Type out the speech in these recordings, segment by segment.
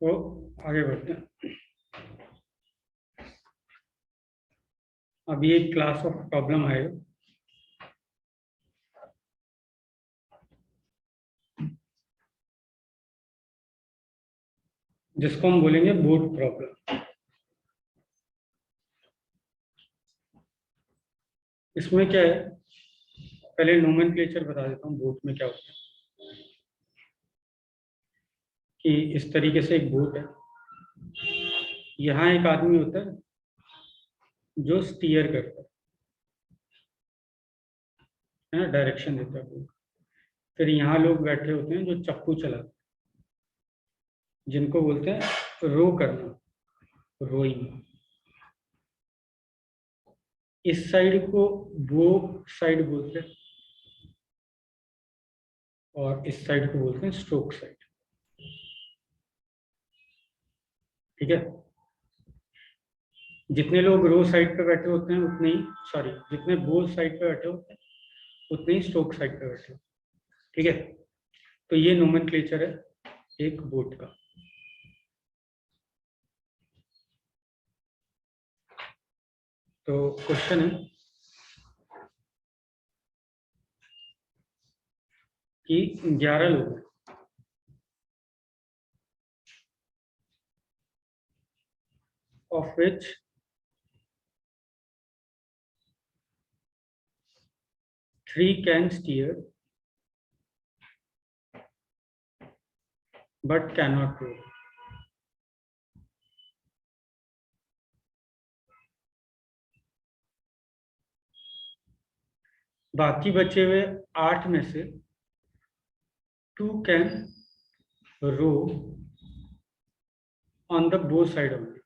तो आगे बढ़ते हैं। अभी एक क्लास ऑफ प्रॉब्लम है जिसको हम बोलेंगे बोट प्रॉब्लम। इसमें क्या है, पहले नोमेनक्लेचर बता देता हूँ बोट में क्या होता है। कि इस तरीके से एक बोट है, यहाँ एक आदमी होता है जो स्टीयर करता है ना, डायरेक्शन देता है बोट। फिर यहाँ लोग बैठे होते हैं जो चप्पू चलाते हैं, जिनको बोलते हैं रो करना, रोइंग। इस साइड को बो साइड बोलते हैं और इस साइड को बोलते हैं स्ट्रोक साइड। ठीक है, जितने लोग रो साइड पे बैठे होते हैं उतने ही, सॉरी, जितने बो साइड पे बैठे होते हैं उतने ही स्ट्रोक साइड पे बैठे होते हैं। ठीक है, तो ये नोमेनक्लेचर है एक बोट का। तो क्वेश्चन है कि 11 लोग हैं, of which 3 can steer but cannot row. बाकी बचे हुए 8 में से 2 can row on the bow side only.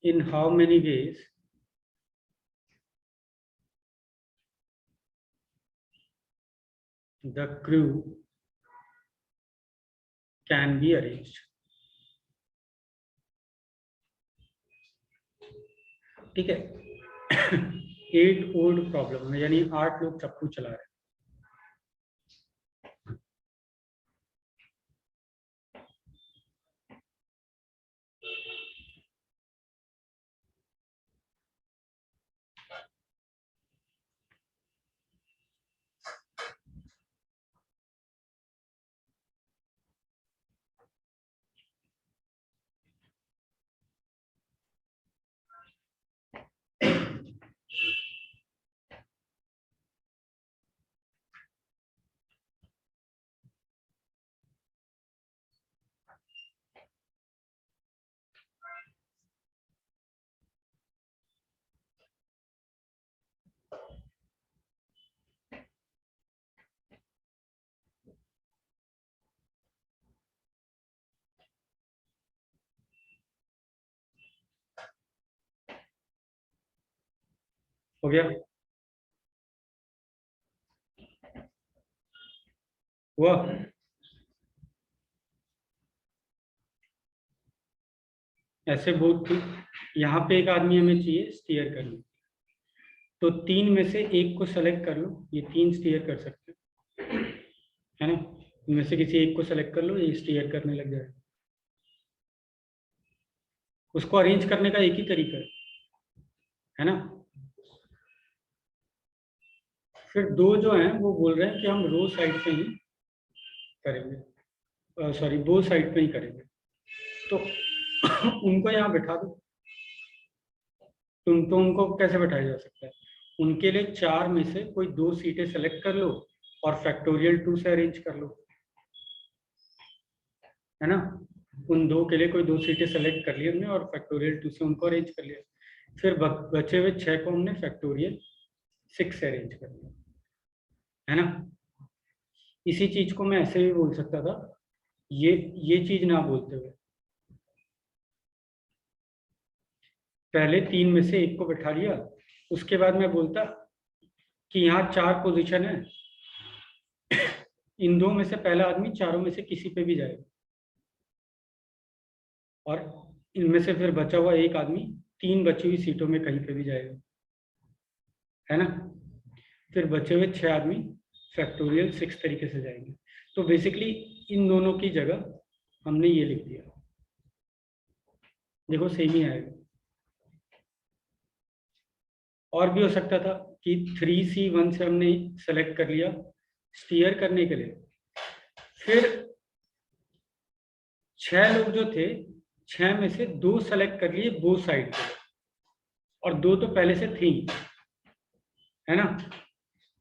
In how many ways the crew can be arranged? ठीक है, 8 ओल्ड प्रॉब्लम है, यानी 8 लोग चप्पू चला रहे हैं। हो गया? हुआ? ऐसे बहुत थी, यहाँ पे एक आदमी हमें चाहिए स्टीयर करने, तो 3 में से एक को सेलेक्ट कर लो, ये 3 स्टीयर कर सकते हैं, है ना। इनमें से किसी एक को सेलेक्ट कर लो, ये स्टीयर करने लग जाएगा। उसको अरेंज करने का एक ही तरीका है ना। फिर 2 जो हैं वो बोल रहे हैं कि हम रो साइड पे ही करेंगे, सॉरी बो साइड पे ही करेंगे, तो उनको यहाँ बैठा दो। तो उनको कैसे बैठाया जा सकता है? उनके लिए 4 में से कोई 2 सीटें सेलेक्ट कर लो और फैक्टोरियल 2 से अरेंज कर लो, है ना। उन 2 के लिए कोई 2 सीटें सेलेक्ट कर ली हमने और फैक्टोरियल 2 से उनको अरेंज कर लिया। फिर बचे हुए 6 को हमने फैक्टोरियल 6 से अरेंज कर लिया, है ना। इसी चीज को मैं ऐसे भी बोल सकता था, ये चीज ना बोलते हुए पहले 3 में से एक को बैठा लिया, उसके बाद मैं बोलता कि यहाँ 4 पोजीशन है, इन 2 में से पहला आदमी चारों में से किसी पे भी जाएगा, और इनमें से फिर बचा हुआ एक आदमी 3 बची हुई सीटों में कहीं पे भी जाएगा, है ना। फिर बचे हुए 6 आदमी फैक्टोरियल 6 तरीके से जाएंगे। तो बेसिकली इन दोनों की जगह हमने ये लिख दिया, देखो सेम ही आएगा। और भी हो सकता था कि 3C1 से हमने सेलेक्ट कर लिया स्टीयर करने के लिए, फिर 6 लोग जो थे 6 में से 2 सेलेक्ट कर लिए बोथ साइड के, और 2 तो पहले से थी, है ना।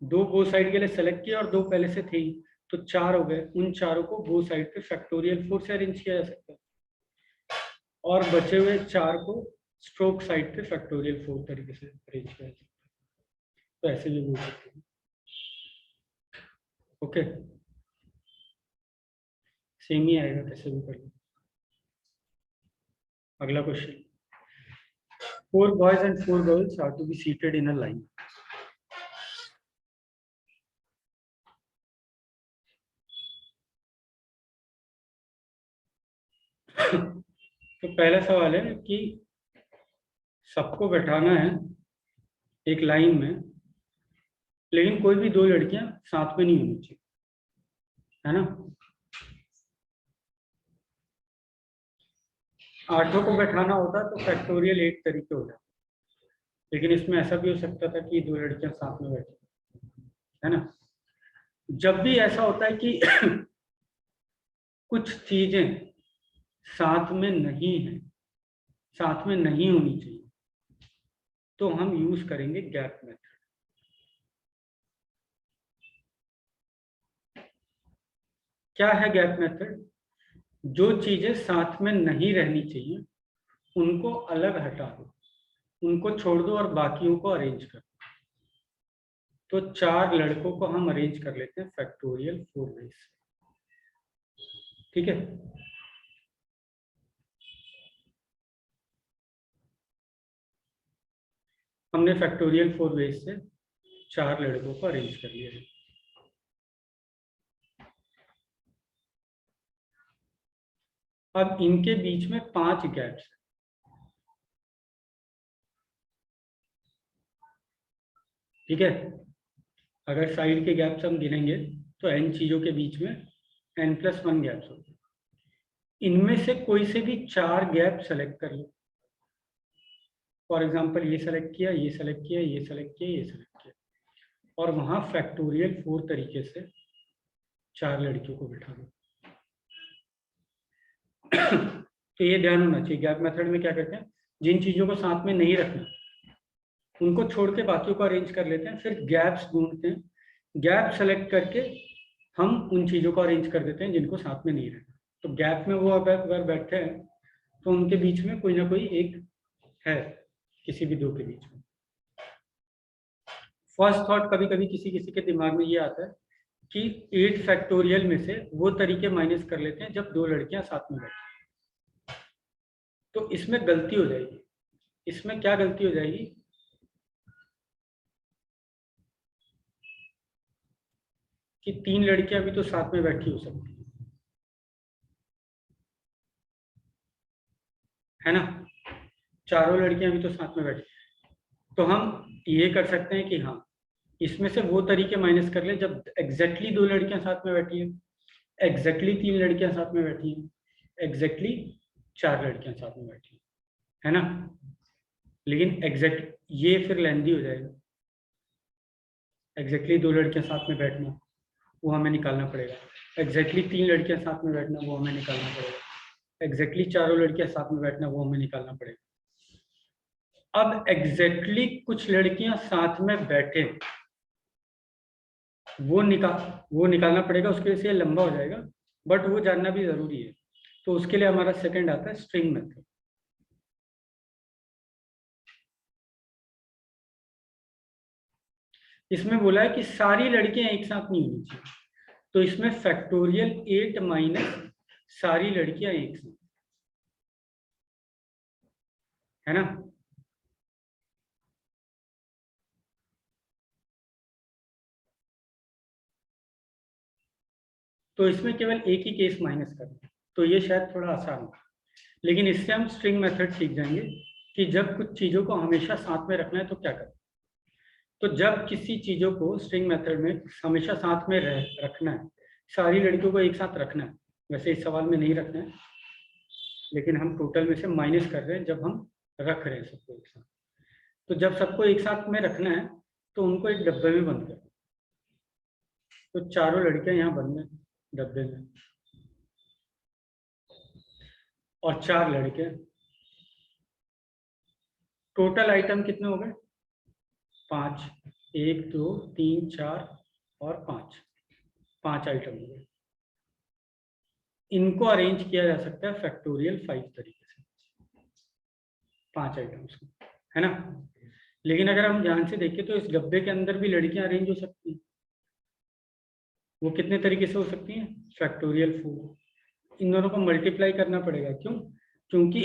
2 बोथ साइड के लिए सेलेक्ट किया और 2 पहले से थी, तो 4 हो गए। उन चारों को बोथ साइड पे फैक्टोरियल 4 से अरेंज किया जा सकता है, और बचे हुए 4 को स्ट्रोक साइड पे फैक्टोरियल 4 तरीके से अरेंज किया जा सकता है। तो ऐसे भी बोल सकते हैं। ओके, सेम ही आएगा कैसे भी कर लो। अगला question, 4 boys and 4 girls are to be seated in a line. तो पहला सवाल है कि सबको बैठाना है एक लाइन में, लेकिन कोई भी 2 लड़कियां साथ में नहीं होनी चाहिए, है ना। 8 को बैठाना होता तो फैक्टोरियल 8 तरीके हो जाते, लेकिन इसमें ऐसा भी हो सकता था कि 2 लड़कियां साथ में बैठी, है ना। जब भी ऐसा होता है कि कुछ चीजें साथ में नहीं है, साथ में नहीं होनी चाहिए, तो हम यूज करेंगे गैप मेथड। क्या है गैप मेथड? जो चीजें साथ में नहीं रहनी चाहिए उनको अलग हटा दो, उनको छोड़ दो और बाकियों को अरेंज कर। तो 4 लड़कों को हम अरेंज कर लेते हैं फैक्टोरियल 4 वेज से, ठीक है। हमने फैक्टोरियल 4 वेज से 4 लड़कों को अरेंज कर लिया है। अब इनके बीच में 5 गैप्स है, ठीक है। अगर साइड के गैप्स हम गिनेंगे तो n चीजों के बीच में n+1 गैप्स होते हैं। इनमें से कोई से भी 4 गैप सेलेक्ट कर लो। फॉर एग्जाम्पल ये सेलेक्ट किया, ये सेलेक्ट किया, ये सेलेक्ट किया, ये सेलेक्ट किया, और वहां फैक्टोरियल 4 तरीके से 4 लड़कियों को बिठा दो। तो ये ध्यान होना चाहिए, गैप मेथड में क्या करते हैं, जिन चीजों को साथ में नहीं रखना उनको छोड़ के बाकियों को अरेंज कर लेते हैं, फिर गैप्स ढूंढते हैं, गैप सेलेक्ट करके हम उन चीजों को अरेंज कर देते हैं जिनको साथ में नहीं रखना। तो गैप में वो अगर बैठे हैं तो उनके बीच में कोई ना कोई एक है, किसी भी 2 के बीच में। फर्स्ट थॉट कभी कभी किसी किसी के दिमाग में ये आता है कि 8 फैक्टोरियल में से वो तरीके माइनस कर लेते हैं जब 2 लड़कियां साथ में बैठी। तो इसमें गलती हो जाएगी। इसमें क्या गलती हो जाएगी कि 3 लड़कियां भी तो साथ में बैठी हो सकती है ना, चारों लड़कियां भी तो साथ में बैठी। तो हम ये कर सकते हैं कि हाँ, इसमें से वो तरीके माइनस कर ले जब एग्जैक्टली 2 लड़कियां साथ में बैठी है, एग्जैक्टली 3 लड़कियां साथ में बैठी है, एग्जैक्टली 4 लड़कियां साथ में बैठी है ना। लेकिन एग्जैक्ट ये फिर लेंदी हो जाएगा। एग्जैक्टली 2 लड़कियां साथ में बैठना वो हमें निकालना पड़ेगा, एग्जैक्टली 3 लड़कियां साथ में बैठना वो हमें निकालना पड़ेगा, एग्जैक्टली चारों लड़कियां साथ में बैठना वो हमें निकालना पड़ेगा। अब एग्जैक्टली कुछ लड़कियां साथ में बैठे वो निकालना पड़ेगा, उसके वजह से ये लंबा हो जाएगा, बट वो जानना भी जरूरी है। तो उसके लिए हमारा सेकंड आता है स्ट्रिंग मेथड। इसमें बोला है कि सारी लड़कियां एक साथ नहीं होनी चाहिए, तो इसमें फैक्टोरियल 8 माइनस सारी लड़कियां एक साथ, है ना। तो इसमें केवल एक ही केस माइनस करना है, तो ये शायद थोड़ा आसान है। लेकिन इससे हम स्ट्रिंग मेथड सीख जाएंगे कि जब कुछ चीज़ों को हमेशा साथ में रखना है तो क्या करें। तो जब किसी चीज़ों को स्ट्रिंग मेथड में हमेशा साथ में रखना है, सारी लड़कियों को एक साथ रखना है, वैसे इस सवाल में नहीं रखना है, लेकिन हम टोटल में से माइनस कर रहे हैं जब हम रख रहे हैं सबको एक साथ। तो जब सबको एक साथ में रखना है तो उनको एक डब्बे में बंद कर, तो चारों लड़कियां यहाँ बंद हैं डब्बे में, और 4 लड़के। टोटल आइटम कितने हो गए? 5। 1 2 3 4 और 5, 5 आइटम हो गए। इनको अरेंज किया जा सकता है फैक्टोरियल 5 तरीके से, 5 आइटम्स को, है ना। लेकिन अगर हम ध्यान से देखें तो इस डब्बे के अंदर भी लड़कियां अरेंज हो सकती हैं। वो कितने तरीके से हो सकती हैं? फैक्टोरियल 4। इन दोनों को मल्टीप्लाई करना पड़ेगा। क्यों? क्योंकि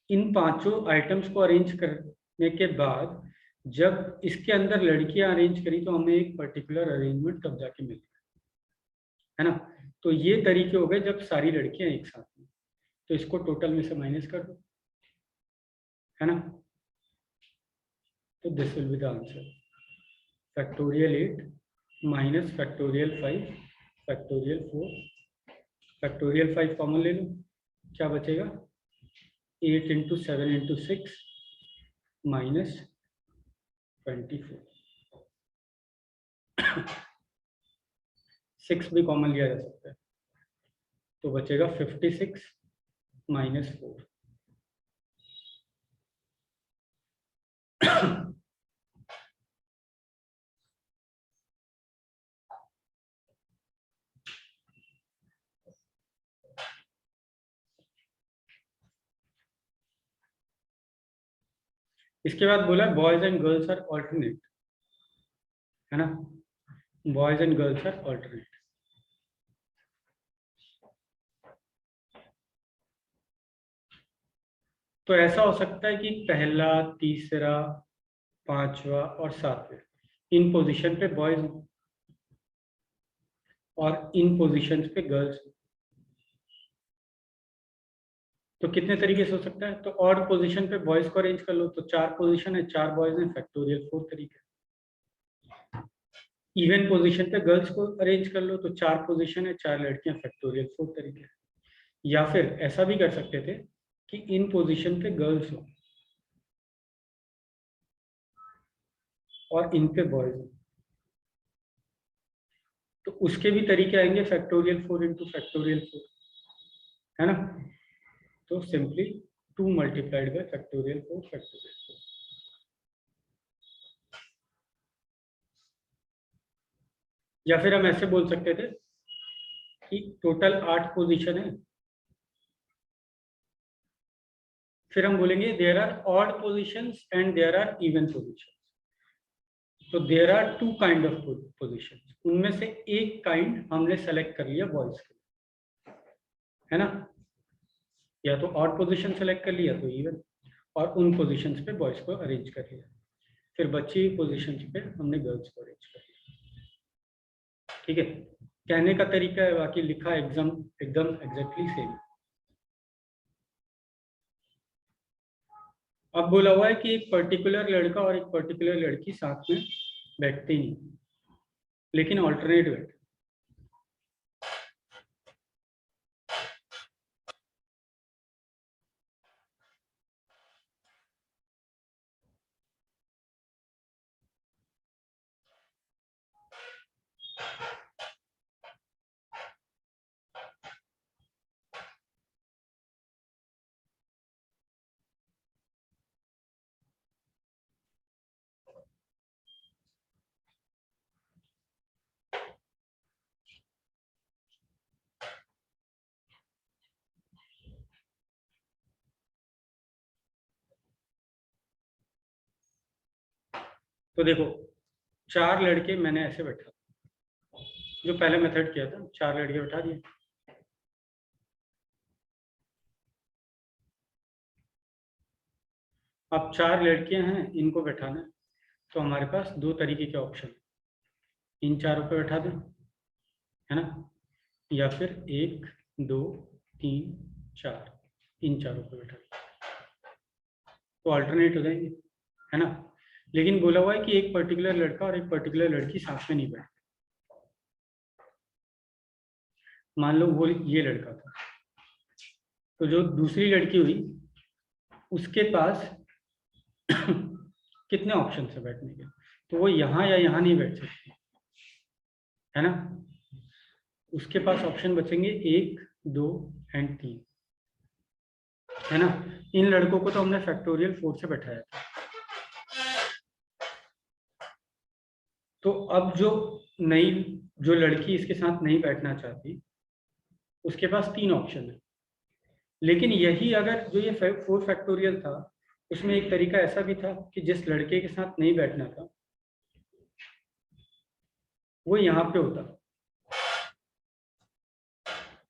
इन 5 आइटम्स को अरेंज करने के बाद जब इसके अंदर लड़कियां अरेंज करी तो हमें एक पर्टिकुलर अरेंजमेंट तब जाके मिल गया, है ना। तो ये तरीके हो गए जब सारी लड़कियां एक साथ में, तो इसको टोटल में से माइनस कर दो, है ना। तो this will be the answer, factorial 8 minus factorial 5 factorial 4। Factorial 5 common ले लो, क्या बचेगा? 8 इंटू 7 इंटू 6 माइनस 24। 6 भी कॉमन लिया जा सकता है, तो बचेगा 56 माइनस 4। इसके बाद बोला boys and girls are alternate, है ना। Boys and girls are alternate. तो ऐसा हो सकता है कि पहला, तीसरा, 5वां और 7वें इन पोजीशन पे बॉयज हो और इन पोजीशंस पे गर्ल्स हो। तो कितने तरीके से हो सकता है? तो ऑड पोजीशन पे बॉयज को अरेंज कर लो, तो 4 पोजीशन है, 4 बॉयज हैं, फैक्टोरियल 4 तरीके। इवन पोजीशन पे गर्ल्स को अरेंज कर लो, तो 4 पोजीशन है, 4 लड़कियां, फैक्टोरियल 4 तरीके। या फिर ऐसा भी कर सकते थे कि इन पोजीशन पे गर्ल्स हो और इन पे बॉयज हो, तो उसके भी तरीके आएंगे, फैक्टोरियल 4 इंटू फैक्टोरियल 4, है ना। तो simply 2 multiplied by factorial 4 factorial 4। या फिर हम ऐसे बोल सकते थे कि टोटल 8 पोजीशन है, फिर हम बोलेंगे there are odd positions and there are even positions. तो there are 2 kind of positions, उनमें से एक काइंड हमने सेलेक्ट कर लिया बॉयज के, है ना। या तो ऑड पोजीशन सेलेक्ट कर लिया तो इवन, और उन पोजीशंस पे बॉयज को अरेंज कर लिया, फिर बची हुई पोजीशंस पे हमने गर्ल्स को अरेंज कर लिया। ठीक है, कहने का तरीका है, बाकी लिखा एकदम एग्जैक्टली सेम। अब बोला हुआ है कि एक पर्टिकुलर लड़का और एक पर्टिकुलर लड़की साथ में बैठते ही नहीं, लेकिन ऑल्टरनेट बैठते। तो देखो 4 लड़के मैंने ऐसे बैठा, जो पहले मेथड किया था, 4 लड़के बैठा दिए। अब 4 लड़कियां हैं, इनको बैठाना है, तो हमारे पास 2 तरीके के ऑप्शन, इन चारों पे बैठा दें, है ना, या फिर 1 2 3 4 इन चारों को बैठा दिया तो अल्टरनेट हो जाएंगे, है ना। लेकिन बोला हुआ है कि एक पर्टिकुलर लड़का और एक पर्टिकुलर लड़की साथ में नहीं बैठते। मान लो वो ये लड़का था, तो जो दूसरी लड़की हुई उसके पास कितने ऑप्शन है बैठने के, तो वो यहाँ या यहाँ नहीं बैठ सकती, है ना। उसके पास ऑप्शन बचेंगे 1, 2 एंड 3, है ना। इन लड़कों को तो हमने फैक्टोरियल 4 से बैठाया था। तो अब जो लड़की इसके साथ नहीं बैठना चाहती उसके पास 3 ऑप्शन है। लेकिन यही अगर जो ये 4 फैक्टोरियल था उसमें एक तरीका ऐसा भी था कि जिस लड़के के साथ नहीं बैठना था वो यहाँ पे होता,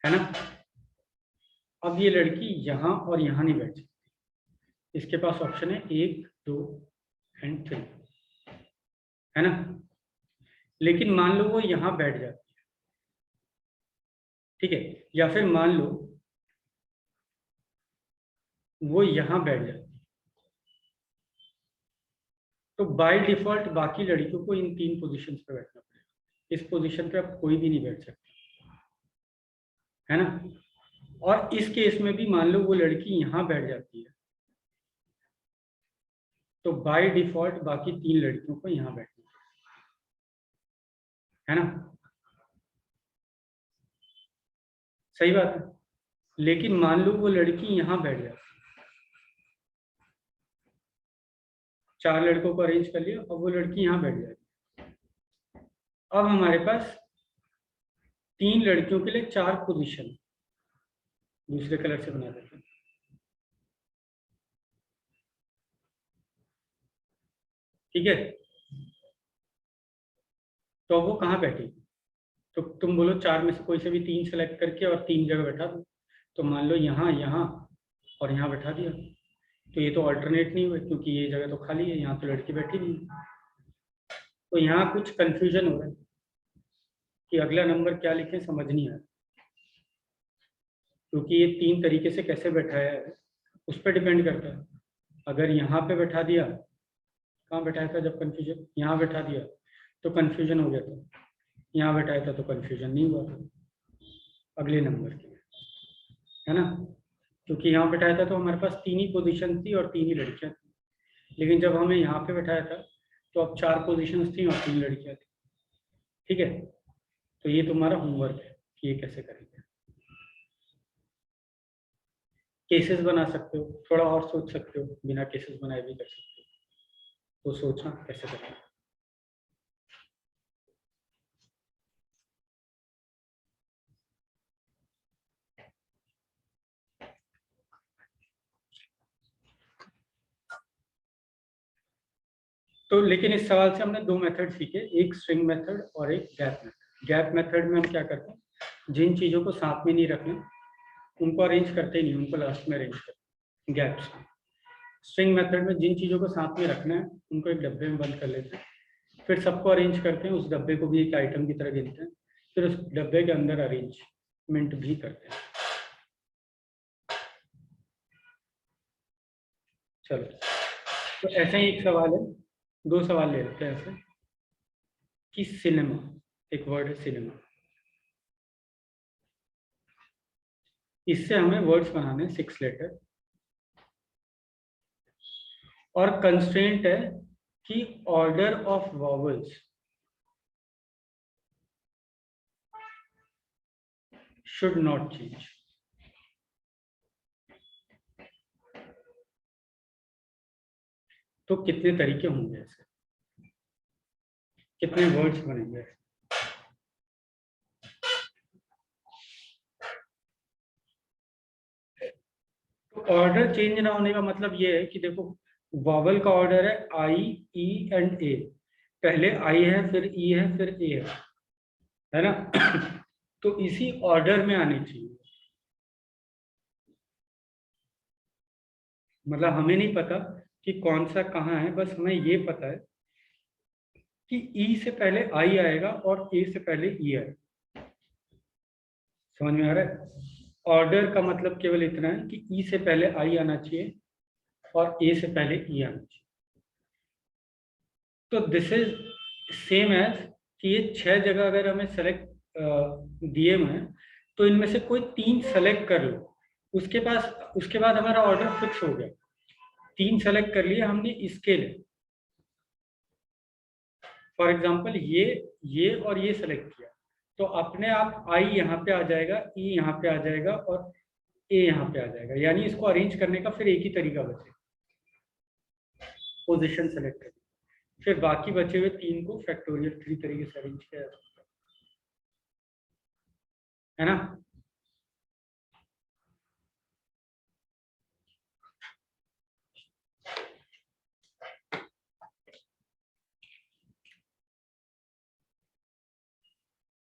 है ना। अब ये लड़की यहाँ और यहाँ नहीं बैठ सकती, इसके पास ऑप्शन है 1, 2 एंड 3, है ना। लेकिन मान लो वो यहाँ बैठ जाती है, ठीक है, या फिर मान लो वो यहाँ बैठ जाती है, तो बाय डिफॉल्ट बाकी लड़कियों को इन 3 पोजीशंस पे बैठना पड़ेगा। इस पोजीशन पे अब कोई भी नहीं बैठ सकता, है ना। और इस केस में भी मान लो वो लड़की यहाँ बैठ जाती है तो बाय डिफॉल्ट बाकी 3 लड़कियों को यहाँ बैठना है ना। सही बात है। लेकिन मान लो वो लड़की यहाँ बैठ जाती, 4 लड़कों को अरेंज कर लिया, अब वो लड़की यहाँ बैठ जाती। अब हमारे पास 3 लड़कियों के लिए 4 पोजीशन दूसरे कलर से बना देते हैं। ठीक है, तो वो कहाँ बैठेगी, तो तुम बोलो 4 में से कोई से भी 3 सेलेक्ट करके और 3 जगह बैठा दो। तो मान लो यहाँ, यहाँ और यहाँ बैठा दिया, तो ये तो अल्टरनेट नहीं हुए क्योंकि ये जगह तो खाली है, यहाँ तो लड़की बैठी नहीं है। तो यहाँ कुछ कंफ्यूजन हो रहा है कि अगला नंबर क्या लिखें, समझ नहीं आ रहा, क्योंकि ये 3 तरीके से कैसे बैठाया है उस पर डिपेंड करता है। अगर यहाँ पे बैठा दिया, कहाँ बैठाया था जब कंफ्यूजन, यहाँ बैठा दिया तो कंफ्यूजन हो गया था, यहाँ बैठाया था तो कंफ्यूजन नहीं हुआ था अगले नंबर के, है ना। क्योंकि यहाँ बैठाया था तो हमारे पास 3 ही पोजीशन थी और 3 ही लड़कियाँ थी। लेकिन जब हमें यहाँ पे बैठाया था तो अब 4 पोजीशंस थी और 3 लड़कियाँ थी। ठीक है, तो ये तुम्हारा होमवर्क है कि ये कैसे करेंगे। केसेस बना सकते हो, थोड़ा और सोच सकते हो, बिना केसेस बनाए भी कर सकते हो, तो सोचना कैसे करेंगे। तो लेकिन इस सवाल से हमने 2 मेथड सीखे, एक स्ट्रिंग मेथड और एक गैप मेथड। गैप मेथड में हम क्या करते हैं, जिन चीज़ों को साथ में नहीं रखना उनको अरेंज करते ही नहीं, उनको लास्ट में अरेंज करते हैं गैप्स में। स्ट्रिंग मेथड में जिन चीज़ों को साथ में रखना है उनको एक डब्बे में बंद कर लेते हैं, फिर सबको अरेंज करते हैं, उस डब्बे को भी एक आइटम की तरह गिनते हैं, फिर उस डब्बे के अंदर अरेंजमेंट भी करते हैं। चलो, तो ऐसा ही एक सवाल है, 2 सवाल ले लेते हैं ऐसे कि सिनेमा, एक वर्ड है सिनेमा, इससे हमें वर्ड्स बनाने 6 लेटर, और कंस्ट्रेंट है कि order of vowels should not change. तो कितने तरीके होंगे ऐसे, कितने वर्ड्स बनेंगे। तो ऑर्डर चेंज ना होने का मतलब ये है कि देखो वॉवल का ऑर्डर है आई, ई एंड ए, पहले आई है, फिर ई है, फिर ए है ना। तो इसी ऑर्डर में आने चाहिए। मतलब हमें नहीं पता कि कौन सा कहाँ है, बस हमें ये पता है कि ई से पहले आई आएगा और ए से पहले ई आएगा। समझ में आ रहा है। ऑर्डर का मतलब केवल इतना है कि ई से पहले आई आना चाहिए और ए से पहले ई आना चाहिए। तो दिस इज सेम एज कि ये 6 जगह अगर हमें सेलेक्ट दिए हुए हैं तो इनमें से कोई 3 सेलेक्ट कर लो, उसके बाद हमारा ऑर्डर फिक्स हो गया। 3 सेलेक्ट कर लिए हमने इसके लिए, फॉर एग्जाम्पल ये और ये सेलेक्ट किया तो अपने आप आई यहाँ पे आ जाएगा, ई यहाँ पे आ जाएगा और ए यहाँ पे आ जाएगा। यानी इसको अरेंज करने का फिर एक ही तरीका बचे, पोजीशन सेलेक्ट करने। फिर बाकी बचे हुए 3 को फैक्टोरियल 3 तरीके से अरेंज किया जा सकता है ना।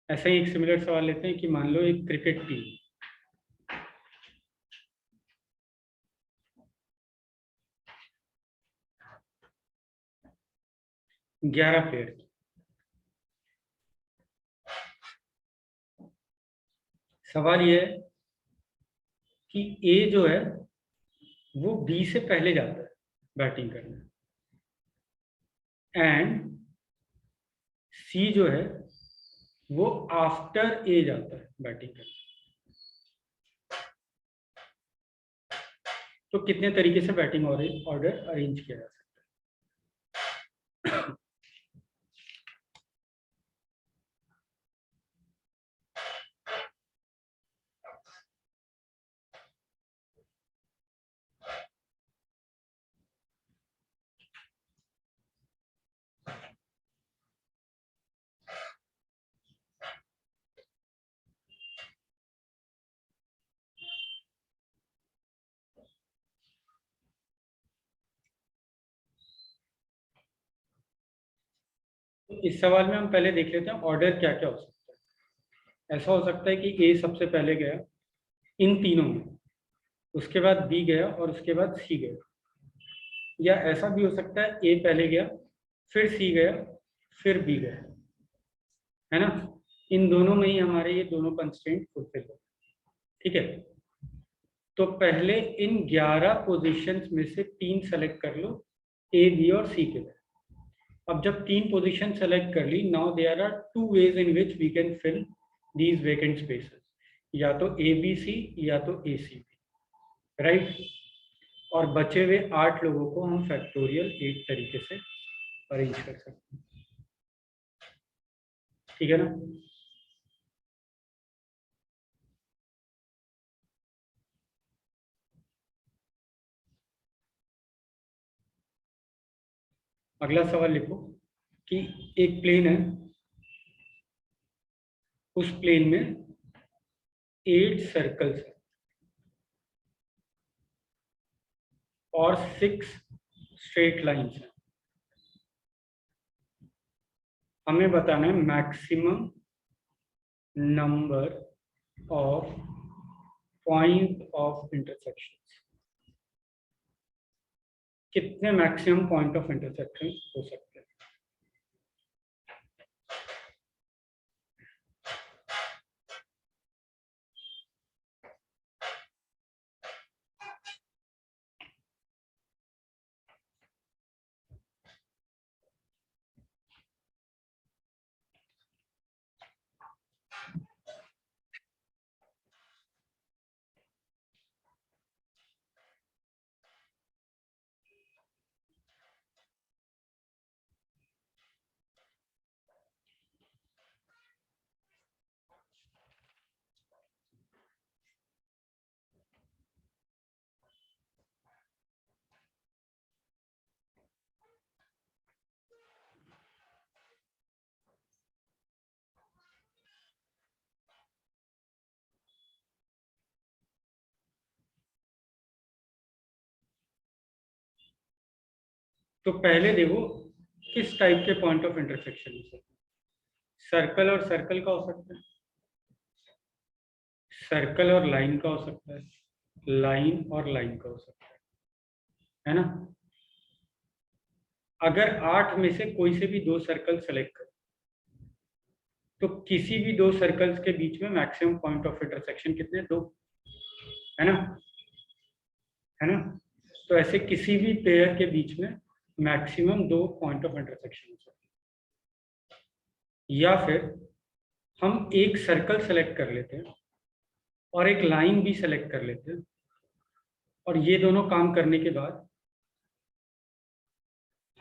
ऐसा ही एक सिमिलर सवाल लेते हैं कि मान लो एक क्रिकेट टीम, ग्यारह प्लेयर। सवाल यह है कि ए जो है वो बी से पहले जाता है बैटिंग करने, एंड सी जो है वो आफ्टर ए जाता है बैटिंग करने। तो कितने तरीके से बैटिंग ऑर्डर अरेंज किया जा सकता है। इस सवाल में हम पहले देख लेते हैं ऑर्डर क्या क्या हो सकता है। ऐसा हो सकता है कि ए सबसे पहले गया इन तीनों में, उसके बाद बी गया और उसके बाद सी गया। या ऐसा भी हो सकता है ए पहले गया, फिर सी गया, फिर बी गया, है ना। इन दोनों में ही हमारे ये दोनों कंस्ट्रेंट फुलफिल हो। ठीक है, तो पहले इन 11 पोजीशंस में से 3 सेलेक्ट कर लो, ए बी और सी के लिए। अब जब 3 पोजीशन सेलेक्ट कर ली, now there are 2 ways in which we can fill these vacant spaces, या तो ए बी सी या तो ए सी बी, राइट। और बचे हुए 8 लोगों को हम फैक्टोरियल 8 तरीके से अरेंज कर सकते हैं। ठीक है ना। अगला सवाल लिखो कि एक प्लेन है, उस प्लेन में 8 सर्कल्स है और 6 स्ट्रेट लाइंस है। हमें बताना है maximum number of point of intersection. कितने मैक्सिमम पॉइंट ऑफ इंटरसेक्शन हो सकते हैं। तो पहले देखो किस टाइप के पॉइंट ऑफ इंटरसेक्शन हो सकते हैं। सर्कल और सर्कल का हो सकता है, सर्कल और लाइन का हो सकता है, लाइन और लाइन का हो सकता है ना। अगर 8 में से कोई से भी 2 सर्कल सेलेक्ट करो तो किसी भी 2 सर्कल्स के बीच में मैक्सिमम पॉइंट ऑफ इंटरसेक्शन कितने, 2। है ना, है ना। तो ऐसे किसी भी पेयर के बीच में मैक्सिमम 2 पॉइंट ऑफ इंटरसेक्शन हो सकते हैं। या फिर हम एक सर्कल सेलेक्ट कर लेते हैं और एक लाइन भी सेलेक्ट कर लेते हैं, और ये दोनों काम करने के बाद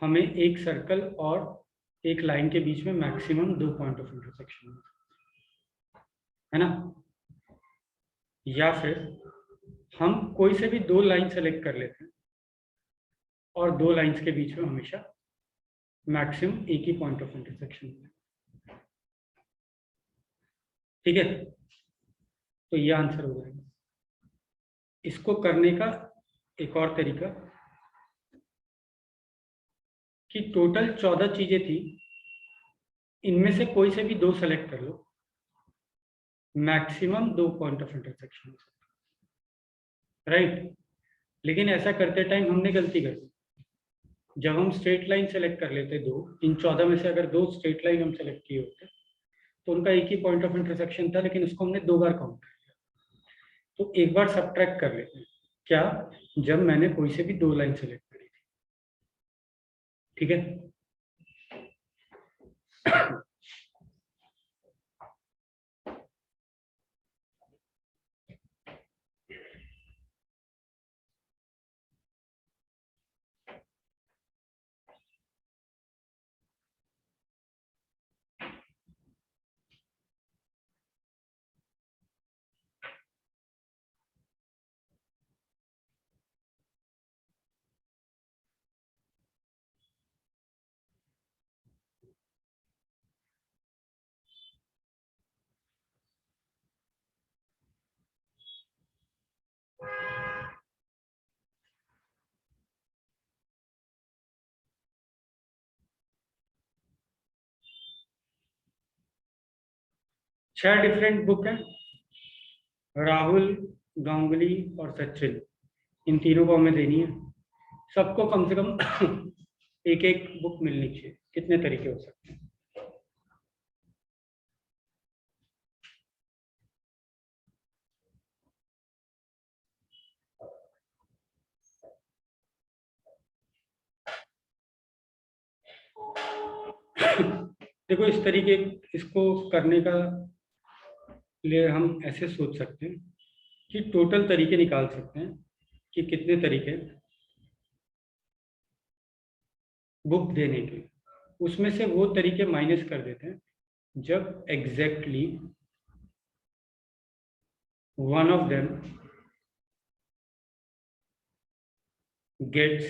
हमें एक सर्कल और एक लाइन के बीच में मैक्सिमम 2 पॉइंट ऑफ इंटरसेक्शन है ना। या फिर हम कोई से भी 2 लाइन सेलेक्ट कर लेते हैं और 2 लाइंस के बीच में हमेशा मैक्सिमम एक ही पॉइंट ऑफ इंटरसेक्शन है। ठीक है, तो ये आंसर हो जाएगा। इसको करने का एक और तरीका कि टोटल 14 चीजें थी, इनमें से कोई से भी 2 सेलेक्ट कर लो, maximum 2 point of intersection, right. लेकिन ऐसा करते टाइम हमने गलती कर दी। जब हम स्ट्रेट लाइन सेलेक्ट कर लेते 2, इन 14 में से अगर 2 स्ट्रेट लाइन हम सेलेक्ट किए होते तो उनका एक ही पॉइंट ऑफ इंटरसेक्शन था, लेकिन उसको हमने 2 बार काउंट कर लिया। तो एक बार सबट्रैक्ट कर लेते हैं, क्या, जब मैंने कोई से भी 2 लाइन सेलेक्ट करी थी। ठीक है, छह डिफरेंट बुक है, राहुल, गांगुली और सचिन, इन तीनों को हमें देनी है। सबको कम से कम एक एक बुक मिलनी चाहिए। कितने तरीके हो सकते हैं? देखो, इस तरीके, इसको करने का लिए हम ऐसे सोच सकते हैं कि टोटल तरीके निकाल सकते हैं कि कितने तरीके बुक देने के। उसमें से वो तरीके माइनस कर देते हैं जब exactly one of them gets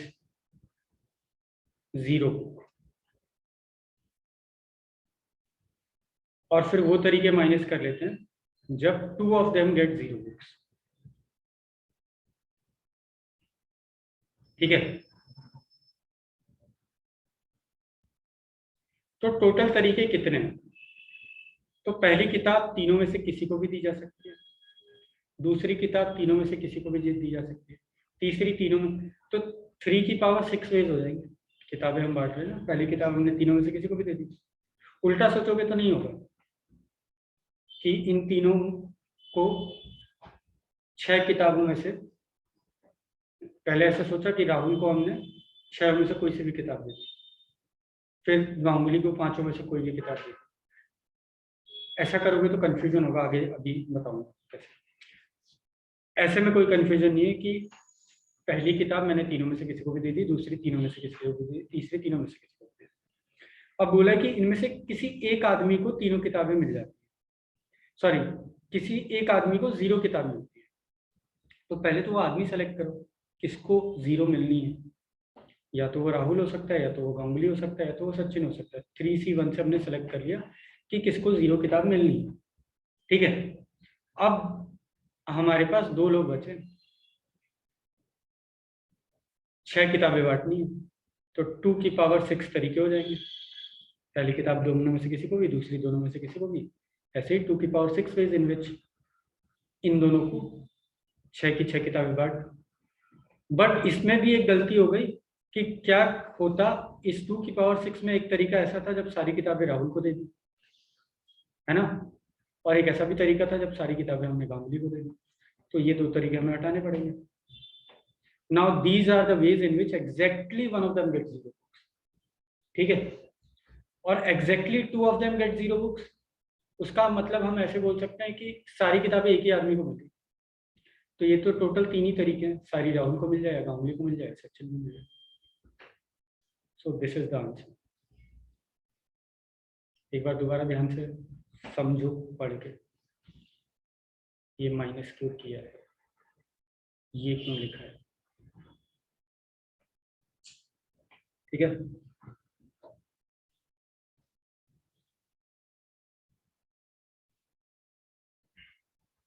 0, और फिर वो तरीके माइनस कर लेते हैं जब 2 ऑफ देम गेट 0 बुक्स। ठीक है, तो टोटल तरीके कितने हैं? तो पहली किताब तीनों में से किसी को भी दी जा सकती है, दूसरी किताब तीनों में से किसी को भी दी जा सकती है, तीसरी तीनों में, तो 3 की पावर 6 वेज हो जाएंगे। किताबें हम बांट रहे हैं ना, पहली किताब हमने तीनों में से किसी को भी दे दी। उल्टा सोचोगे तो नहीं होगा कि इन तीनों को 6 किताबों में से, पहले ऐसे सोचा कि राहुल को हमने 6 में से कोई सी भी किताब दे दी, फिर गांगुली को 5 में से कोई भी किताब दे दी। ऐसा करोगे तो कंफ्यूजन होगा, आगे अभी बताऊंगा कैसे। ऐसे में कोई कंफ्यूजन नहीं है कि पहली किताब मैंने तीनों में से किसी को भी दे दी, दूसरी तीनों में से किसी को भी दी, तीसरी तीनों में से किसी को भी दे दी। अब बोला कि इनमें से किसी एक आदमी को तीनों किताबें मिल जाती है, सॉरी, किसी एक आदमी को 0 किताब मिलती है। तो पहले तो वो आदमी सेलेक्ट करो किसको 0 मिलनी है। या तो वो राहुल हो सकता है, या तो वो गांगुली हो सकता है, या तो वो सचिन हो सकता है। 3C1 से हमने सेलेक्ट कर लिया कि किसको 0 किताब मिलनी है। ठीक है, अब हमारे पास 2 लोग बचे, 6 किताबें बांटनी है, तो 2 की पावर 6 तरीके हो जाएंगे। पहली किताब दोनों में से किसी को भी, दूसरी दोनों में से किसी को भी, ऐसे ही 2 की पावर 6 वेज इन विच इन दोनों को 6 की 6 किताबें बांट। बट इसमें भी एक गलती हो गई कि क्या होता, इस 2 की पावर 6 में एक तरीका ऐसा था जब सारी किताबें राहुल को दे दी, है ना, और एक ऐसा भी तरीका था जब सारी किताबें हमने गांगुली को दे दी। तो ये 2 तरीके हमें हटाने पड़ेंगे. Now these are the ways in which exactly one of them get 0 books. ठीक है, और exactly 2 of them get 0 books, उसका मतलब हम ऐसे बोल सकते हैं कि सारी किताबें एक ही आदमी को मिलती. तो ये तो टोटल 3 ही तरीके हैं. सारी राहुल को मिल जाएगा, गांगुली को मिल जाएगा, सचिन को मिल जाएगा. So this is the answer. एक बार दोबारा ध्यान से समझो पढ़ के. ये माइनस क्यों किया है, ये क्यों लिखा है, ठीक है.